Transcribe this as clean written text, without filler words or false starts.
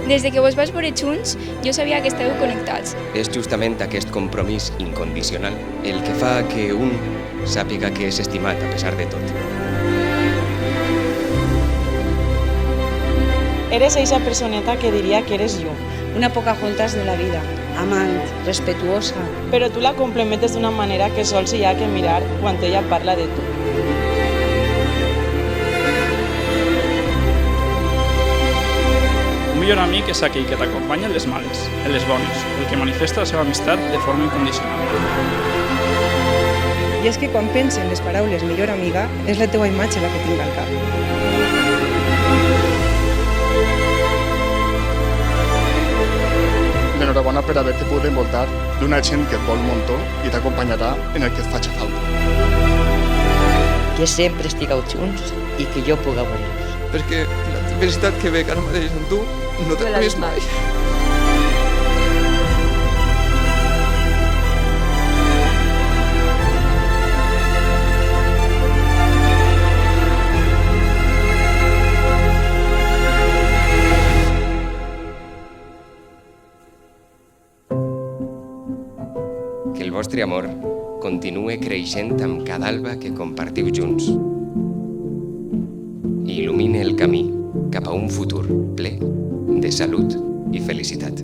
Des de que vos vas veure junts, jo sabia que estàveu connectats. És justament aquest compromís incondicional el que fa que un sàpiga que és estimat a pesar de tot. Eres eixa personeta que diria que eres llum, Una Pocahontas de la vida, amant, respetuosa. però tu la complementes d'una manera que sols hi ha que mirar quan ella parla de tu. Un millor amic és aquell que t'acompanya en les males, en les bones, el que manifesta la seva amistat de forma incondicional. I és que quan penso en les paraules millor amiga, és la teua imatge la que tinc al cap. Enhorabona per haver-te pogut envoltar d'una gent que et vol un muntó i t'acompanyarà en el que et faci falta. Que sempre estigueu junts i que jo puga veure-vos. Perquè la felicitat que veig ara mateix amb tu no t'he vist mai. Que el vostre amor continue creixent amb cada alba que compartiu junts i il·lumine el camí cap a un futur ple de salut i felicitat.